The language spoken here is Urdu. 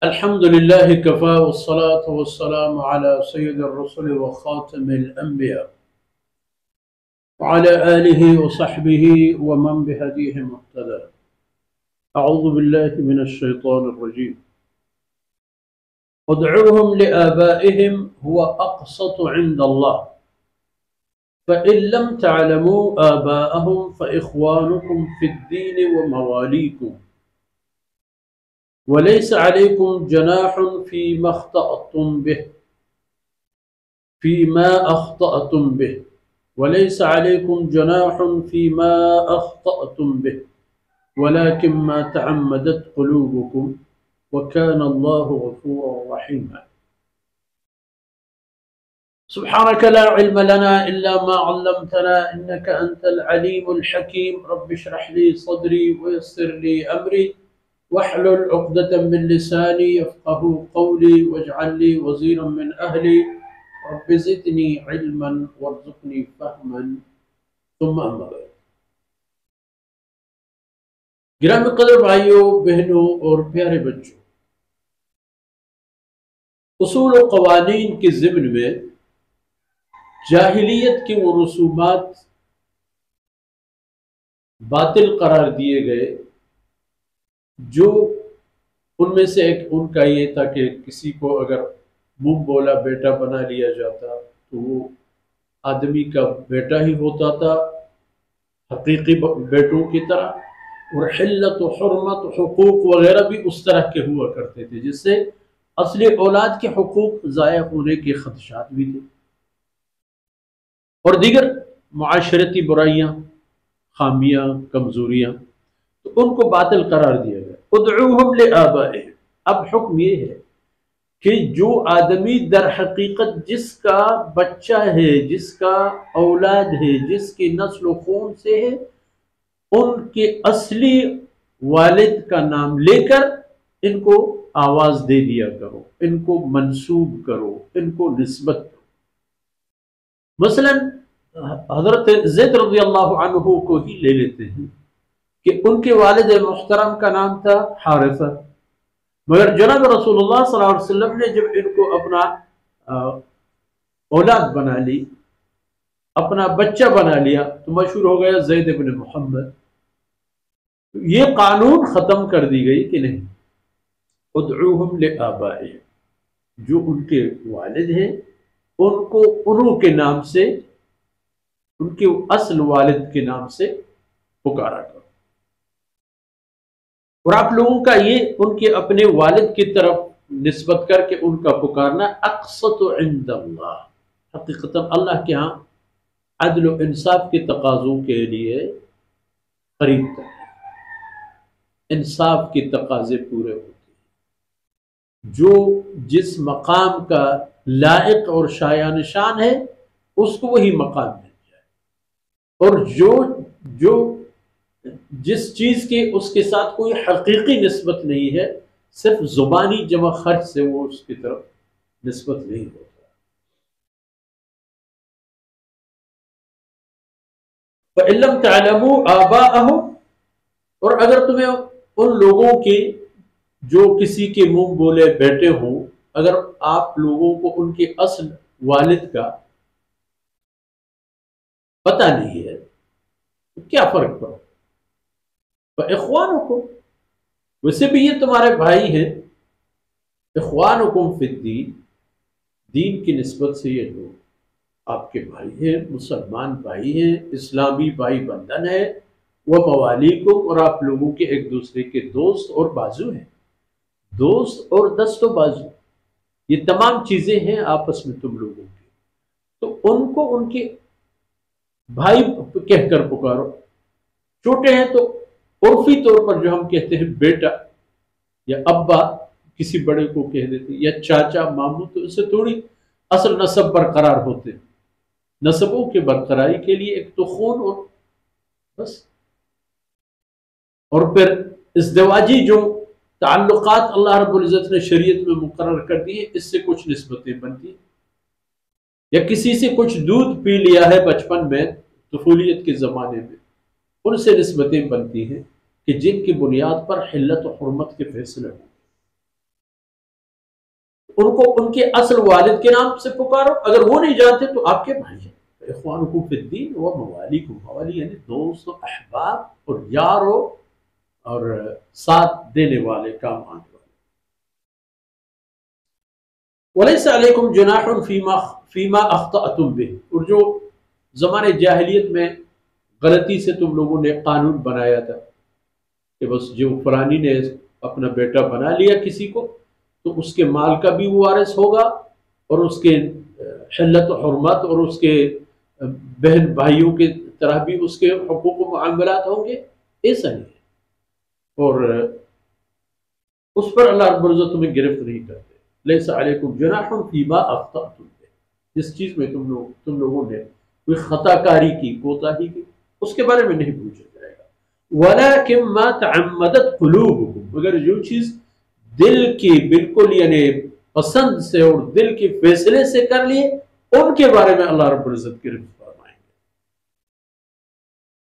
الحمد لله كفى والصلاة والسلام على سيد الرسل وخاتم الأنبياء وعلى آله وصحبه ومن بهديه مقتدى. أعوذ بالله من الشيطان الرجيم. ادعوهم لآبائهم هو أقسط عند الله فإن لم تعلموا آباءهم فإخوانكم في الدين ومواليكم وليس عليكم جناح فيما أخطأتم به وليس عليكم جناح فيما أخطأتم به ولكن ما تعمدت قلوبكم وكان الله غفورا رحيما. سبحانك لا علم لنا إلا ما علمتنا إنك أنت العليم الحكيم. رب اشرح لي صدري ويسر لي أمري واحلل عقدة من لساني يفقه قولي واجعل لي وزيرا من أهلي رب زدني علما وارزقني فهما ثم أما بعد. گرامی قدر بھائیوں بہنوں اور پیارے بچوں، اصول و قوانین کے ضمن میں جاہلیت کے وہ رسومات باطل قرار دیے گئے جو ان میں سے ایک ان کا یہ تھا کہ کسی کو اگر منہ بولا بیٹا بنا لیا جاتا تو وہ آدمی کا بیٹا ہی ہوتا تھا حقیقی بیٹوں کی طرح، اور حلت و حرمت و حقوق وغیرہ بھی اس طرح کے ہوا کرتے تھے جس سے اصلی اولاد کے حقوق ضائع ہونے کے خدشات بھی تھے، اور دیگر معاشرتی برائیاں، خامیاں، کمزوریاں، تو ان کو باطل قرار دیا گیا. ادعوہم لآبائہم. اب حکم یہ ہے کہ جو آدمی در حقیقت جس کا بچہ ہے، جس کا اولاد ہے، جس کی نسل و خون سے ہے، ان کے اصلی والد کا نام لے کر ان کو آواز دے دیا کرو، ان کو منسوب کرو، ان کو نسبت کرو. مثلا حضرت زید رضی اللہ عنہ کو ہی لے لیتے ہیں کہ ان کے والد محترم کا نام تھا حارثہ، مگر جناب رسول اللہ صلی اللہ علیہ وسلم نے جب ان کو اپنا اولاد بنا لی، اپنا بچہ بنا لیا، تو مشہور ہو گیا زید بن محمد. یہ قانون ختم کر دی گئی کہ نہیں، ادعوہم لآبائہم، جو ان کے والد ہیں ان کو انہوں کے نام سے، ان کے اصل والد کے نام سے پکارا کرو. اور آپ لوگوں کا یہ ان کے اپنے والد کی طرف نسبت کر کے ان کا پکارنا اقسط عند اللہ، حقیقتا اللہ کے ہاں عدل و انصاف کے تقاضوں کے لیے قریب تر ہے. انصاف کے تقاضے پورے ہوتے ہیں. جو جس مقام کا لائق اور شایان شان ہے اس کو وہی مقام مل جائے، اور جو جس چیز کے اس کے ساتھ کوئی حقیقی نسبت نہیں ہے، صرف زبانی جمع خرچ سے وہ اس کی طرف نسبت نہیں ہوتا. فَإِن لَّمْ تَعْلَمُوا آبَاءَهُمْ. اور اگر تمہیں ان لوگوں کی جو کسی کے منہ بولے بیٹے ہوں، اگر آپ لوگوں کو ان کے اصل والد کا پتہ نہیں ہے تو کیا فرق پڑا. فَإِخْوَانُكُمْ. ویسے بھی یہ تمہارے بھائی ہیں. اخوانکم فی الدین، دین کی نسبت سے یہ لوگ آپ کے بھائی ہیں، مسلمان بھائی ہیں، اسلامی بھائی بندھن ہے. وہ موالیکم، اور آپ لوگوں کے ایک دوسرے کے دوست اور بازو ہیں. دوست اور دست و بازو، یہ تمام چیزیں ہیں آپس میں تم لوگوں کی. تو ان کو ان کے بھائی کہہ کر پکارو. چھوٹے ہیں تو عرفی طور پر جو ہم کہتے ہیں بیٹا یا ابا، کسی بڑے کو کہہ دیتے، یا چاچا، ماموں، تو اس سے تھوڑی اصل نسب برقرار ہوتے ہیں. نسبوں کے برقراری کے لیے ایک تو خون اور بس، اور پھر ازدواجی جو تعلقات اللہ رب العزت نے شریعت میں مقرر کر دی ہیں، اس سے کچھ نسبتیں بنتی ہیں. یا کسی سے کچھ دودھ پی لیا ہے بچپن میں، طفولیت کے زمانے میں، ان سے نسبتیں بنتی ہیں کہ جن کی بنیاد پر حلت و حرمت کے فیصلے ہوں. ان کو ان کے اصل والد کے نام سے پکارو، اگر وہ نہیں جانتے تو آپ کے بھائی ہیں۔ اخوانکم فی الدین و موالیکم، موالی یعنی دوست و احباب اور یار اور ساتھ دینے والے، کام آنے والے۔ ولیس علیکم جناح فیما اخطأتم بہ، اور جو زمانے جاہلیت میں غلطی سے تم لوگوں نے قانون بنایا تھا کہ بس جو فلانی نے اپنا بیٹا بنا لیا کسی کو تو اس کے مال کا بھی وارث ہوگا، اور اس کے حلت و حرمت اور اس کے بہن بھائیوں کی طرح بھی اس کے حقوق و معاملات ہوں گے، ایسا نہیں ہے، اور اس پر اللہ رب العزت تمہیں گرفت نہیں کرتے۔ لیس علیکم جناح فیما اخطأتم بہ، جس چیز میں تم لوگوں نے کوئی خطا کاری کی، کوتاہی کی، اس کے بارے میں نہیں پوچھا جائے گا۔ ولیکن ما تعمدت قلوبکم، مگر جو چیز دل کی بالکل یعنی پسند سے اور دل کے فیصلے سے کر لیے، ان کے بارے میں اللہ رب العزت گرفتار